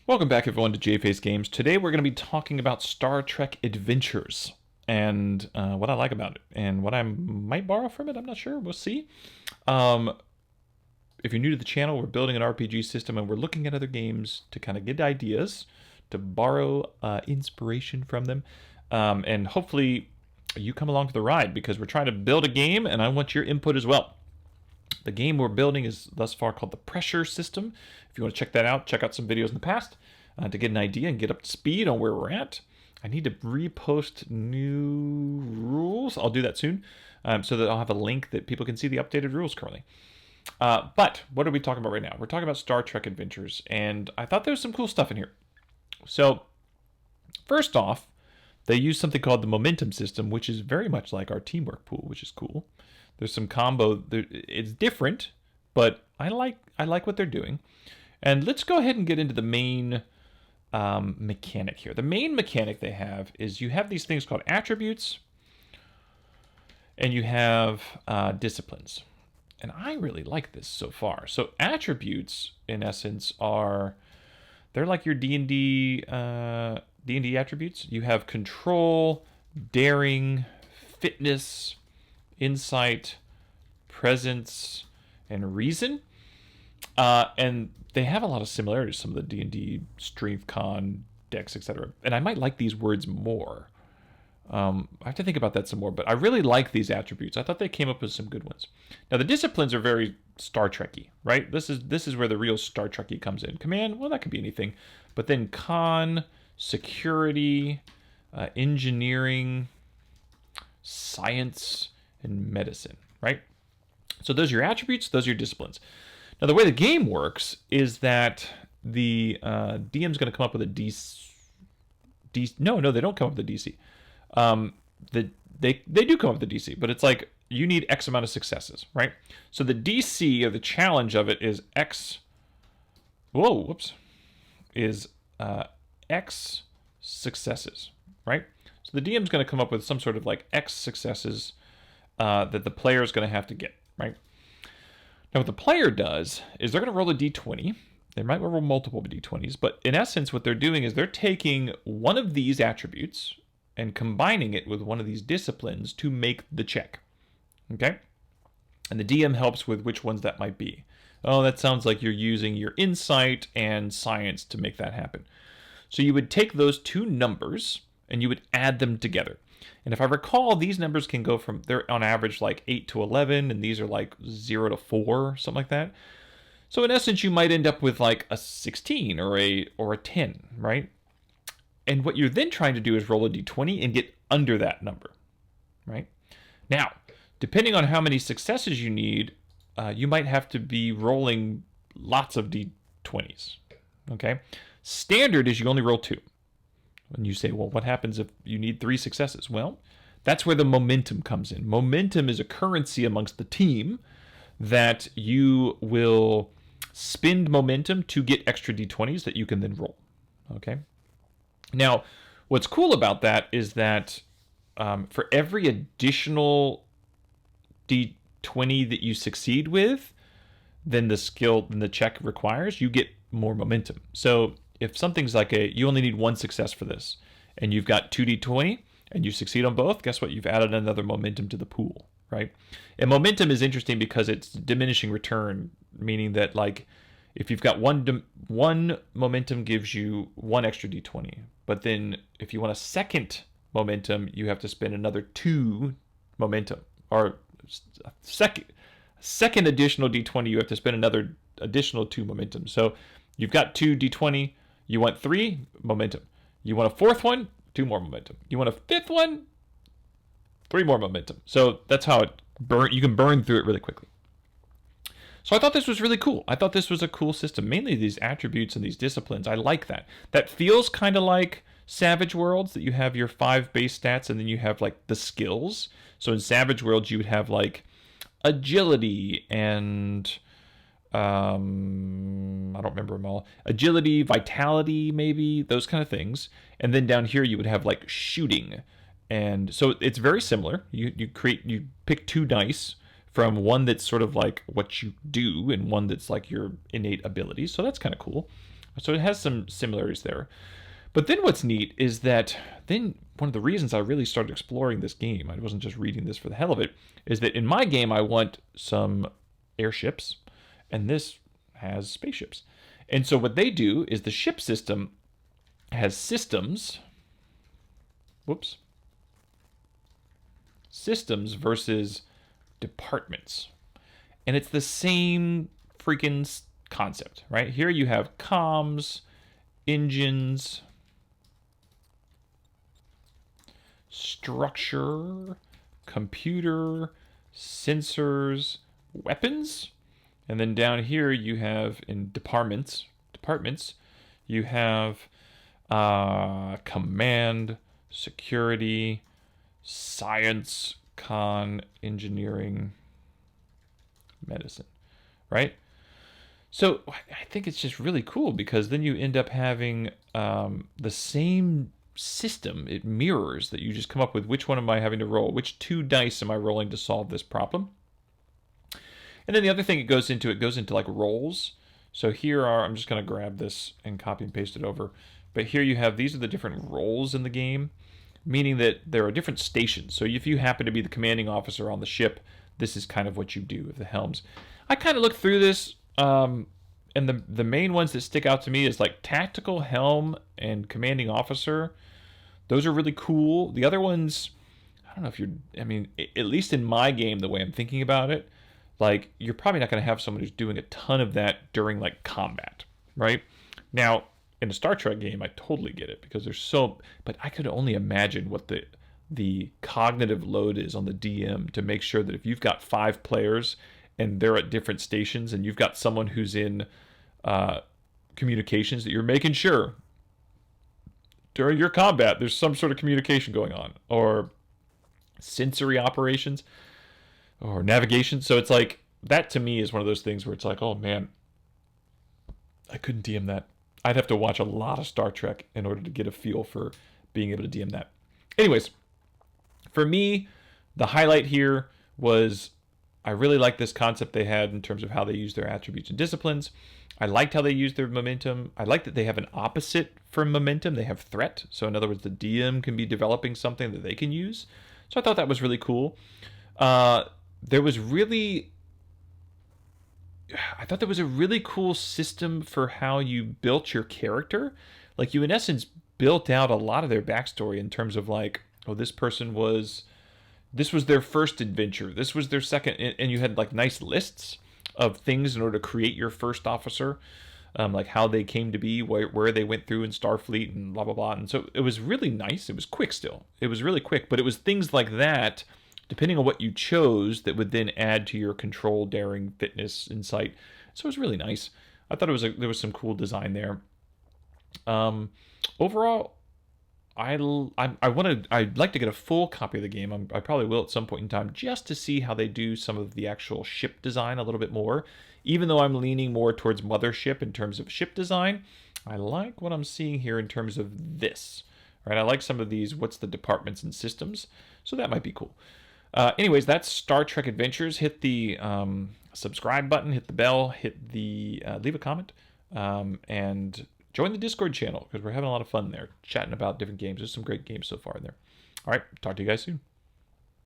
Welcome back, everyone, to JFace Games. Today we're going to be talking about Star Trek Adventures and what I like about it and what I might borrow from it. I'm not sure. We'll see. Um, if you're new to the channel, we're building an RPG system and we're looking at other games to kind of get ideas, to borrow inspiration from them, and hopefully you come along for the ride because we're trying to build a game and I want your input as well. The game we're building is thus far called the Pressure System. If you want to check that out, check out some videos in the past to get an idea and get up to speed on where we're at. I need to repost new rules. I'll do that soon so that I'll have a link that people can see the updated rules currently. But what are we talking about right now? We're talking about Star Trek Adventures, and I thought there was some cool stuff in here. So, first off, they use something called the Momentum System, which is very much like our teamwork pool, which is cool. There's some combo. It's different, but I like what they're doing. And let's go ahead and get into the main mechanic here. The main mechanic they have is you have these things called attributes, and you have disciplines. And I really like this so far. So attributes, in essence, they're like your D&D attributes. You have control, daring, fitness, insight, presence, and reason. And they have a lot of similarities to some of the D&D strength, con, dex, etc. And I might like these words more. I have to think about that some more, but I really like these attributes. I thought they came up with some good ones. Now the disciplines are very Star Trek-y, right? This is where the real Star Trek-y comes in. Command, well, that could be anything. But then con, security, engineering, science, and medicine, right? So those are your attributes, those are your disciplines. Now the way the game works is that the DM's going to come up with a no, they don't come up with a DC. They do come up with a DC, but it's like you need X amount of successes, right? So the DC or the challenge of it is X. Is X successes, right? So the DM's going to come up with some sort of like X successes that the player is going to have to get, right? Now, what the player does is they're going to roll a d20. They might roll multiple d20s, but in essence, what they're doing is they're taking one of these attributes and combining it with one of these disciplines to make the check, okay? And the DM helps with which ones that might be. Oh, that sounds like you're using your insight and science to make that happen. So you would take those two numbers and you would add them together. And if I recall, these numbers can go from, they're on average like 8 to 11, and these are like 0 to 4, something like that. So in essence, you might end up with like a 16 or a 10, right? And what you're then trying to do is roll a d20 and get under that number, right? Now, depending on how many successes you need, you might have to be rolling lots of d20s, okay? Standard is you only roll 2. And you say, well, what happens if you need 3 successes? Well, that's where the momentum comes in. Momentum is a currency amongst the team that you will spend momentum to get extra d20s that you can then roll, okay? Now, what's cool about that is that for every additional d20 that you succeed with, then the check requires, you get more momentum. So if something's like you only need 1 success for this, and you've got 2d20, and you succeed on both, guess what? You've added another momentum to the pool, right? And momentum is interesting because it's diminishing return, meaning that like if you've got one momentum gives you 1 extra d20, but then if you want a second momentum, you have to spend another 2 momentum, or second additional d20, you have to spend another additional 2 momentum. So you've got 2 d20. You want 3 momentum. You want a 4th one, 2 more momentum. You want a 5th one, 3 more momentum. So that's how you can burn through it really quickly. So I thought this was really cool. I thought this was a cool system. Mainly these attributes and these disciplines. I like that. That feels kind of like Savage Worlds, that you have your 5 base stats and then you have like the skills. So in Savage Worlds, you would have like agility and I don't remember them all. Agility, vitality, maybe, those kind of things. And then down here you would have like shooting. And so it's very similar. You pick 2 dice from one that's sort of like what you do and one that's like your innate abilities. So that's kind of cool. So it has some similarities there. But then what's neat is that then one of the reasons I really started exploring this game, I wasn't just reading this for the hell of it, is that in my game I want some airships, and this has spaceships. And so what they do is the ship system has systems. Whoops. Systems versus departments. And it's the same freaking concept, right? Here you have comms, engines, structure, computer, sensors, weapons. And then down here you have in departments, you have command, security, science, engineering, medicine, right? So I think it's just really cool because then you end up having the same system. It mirrors that you just come up with which one am I having to roll, which 2 dice am I rolling to solve this problem. And then the other thing it goes into like roles. So here are, I'm just going to grab this and copy and paste it over. But here you have, these are the different roles in the game, meaning that there are different stations. So if you happen to be the commanding officer on the ship, this is kind of what you do with the helms. I kind of looked through this, and the main ones that stick out to me is like tactical helm and commanding officer. Those are really cool. The other ones, I don't know if you're, I mean, at least in my game, the way I'm thinking about it, like you're probably not going to have someone who's doing a ton of that during like combat, right? Now, in a Star Trek game, I totally get it because there's so, but I could only imagine what the cognitive load is on the DM to make sure that if you've got 5 players and they're at different stations and you've got someone who's in communications, that you're making sure during your combat there's some sort of communication going on, or sensory operations or navigation. So it's like, that to me is one of those things where it's like, oh man, I couldn't DM that. I'd have to watch a lot of Star Trek in order to get a feel for being able to DM that. Anyways, for me, the highlight here was I really liked this concept they had in terms of how they use their attributes and disciplines. I liked how they use their momentum. I like that they have an opposite for momentum. They have threat. So in other words, the DM can be developing something that they can use. So I thought that was really cool. There was really, I thought there was a really cool system for how you built your character. Like you in essence built out a lot of their backstory in terms of like, oh, this was their first adventure, this was their second, and you had like nice lists of things in order to create your first officer, like how they came to be, where they went through in Starfleet and blah blah blah. And so it was really nice. It was quick still. It was really quick, but it was things like that, depending on what you chose, that would then add to your control, daring, fitness, insight. So it was really nice. I thought there was some cool design there. Overall, I'd like to get a full copy of the game. I probably will at some point in time, just to see how they do some of the actual ship design a little bit more. Even though I'm leaning more towards Mothership in terms of ship design, I like what I'm seeing here in terms of this. Right? I like some of these, what's the departments and systems, so that might be cool. Anyways, that's Star Trek Adventures. Hit the subscribe button, hit the bell, hit the leave a comment, and join the Discord channel because we're having a lot of fun there, chatting about different games. There's some great games so far in there. All right, talk to you guys soon.